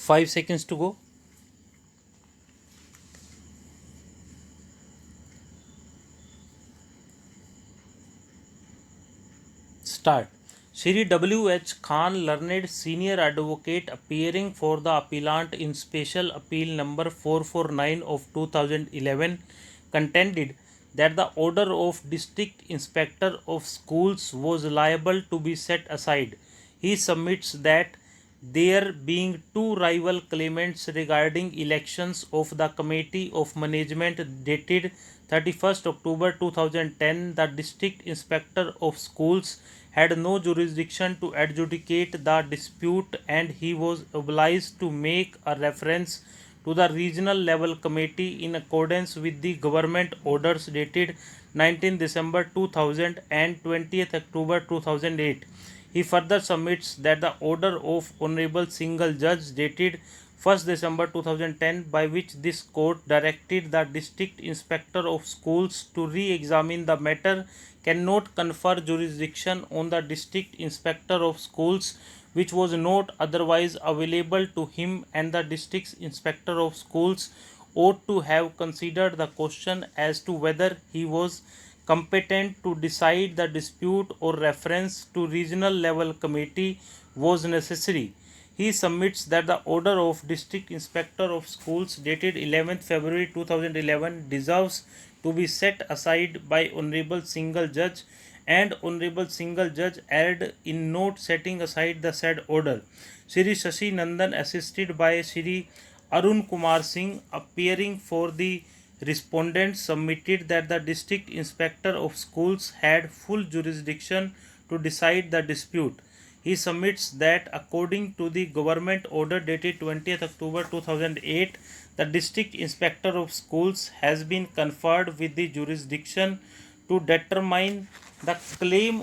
5 seconds to go. Start. Shri W.H. Khan, learned senior advocate appearing for the appellant in Special Appeal number 449 of 2011, contended that the order of District Inspector of Schools was liable to be set aside. He submits that there being two rival claimants regarding elections of the Committee of Management dated 31st October 2010, the District Inspector of Schools had no jurisdiction to adjudicate the dispute and he was obliged to make a reference to the regional level committee in accordance with the government orders dated 19 December 2000 and 20th October 2008. He further submits that the order of Honorable Single Judge dated 1st December 2010, by which this court directed the District Inspector of Schools to re-examine the matter, cannot confer jurisdiction on the District Inspector of Schools, which was not otherwise available to him, and the District Inspector of Schools ought to have considered the question as to whether he was competent to decide the dispute or reference to regional level committee was necessary. He submits that the order of District Inspector of Schools dated 11th February 2011 deserves to be set aside by Honorable Single Judge, and Honorable Single Judge erred in not setting aside the said order. Shri Shashi Nandan, assisted by Shri Arun Kumar Singh, appearing for the respondent, submitted that the District Inspector of Schools had full jurisdiction to decide the dispute. He submits that according to the government order dated 20th October 2008, the District Inspector of Schools has been conferred with the jurisdiction to determine the claim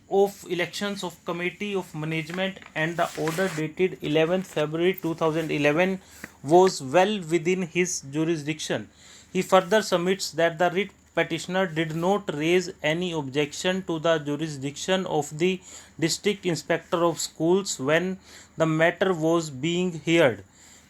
of elections of Committee of Management, and the order dated 11th February 2011 was well within his jurisdiction. He further submits that the writ petitioner did not raise any objection to the jurisdiction of the District Inspector of Schools when the matter was being heard.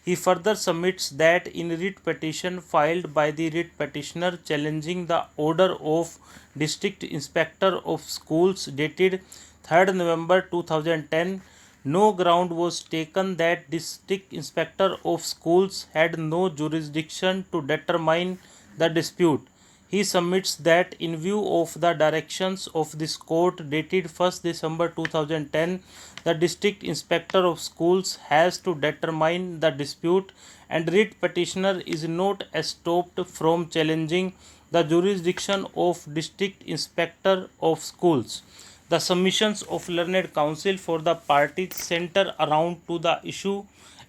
He further submits that in writ petition filed by the writ petitioner challenging the order of District Inspector of Schools dated 3rd November 2010, no ground was taken that District Inspector of Schools had no jurisdiction to determine the dispute. He submits that in view of the directions of this court dated 1st December 2010, the District Inspector of Schools has to determine the dispute, and writ petitioner is not stopped from challenging the jurisdiction of District Inspector of Schools. The submissions of learned counsel for the parties center around to the issue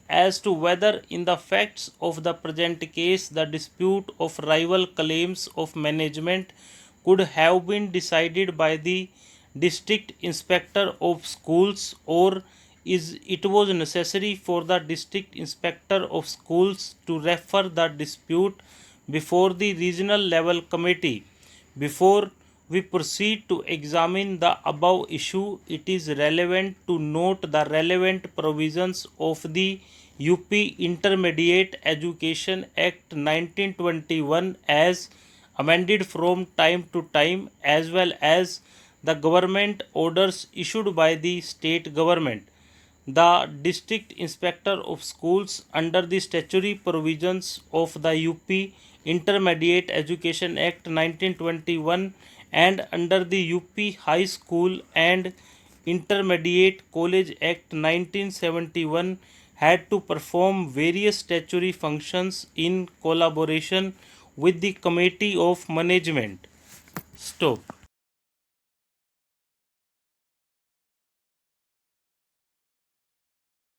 as to whether in the facts of the present case the dispute of rival claims of management could have been decided by the District Inspector of Schools, or is it was necessary for the District Inspector of Schools to refer the dispute before the regional level committee. Before we proceed to examine the above issue, it is relevant to note the relevant provisions of the UP Intermediate Education Act 1921 as amended from time to time, as well as the government orders issued by the state government. The District Inspector of Schools under the statutory provisions of the UP Intermediate Education Act 1921 and under the UP High School and Intermediate College Act 1971 had to perform various statutory functions in collaboration with the Committee of Management. Stop.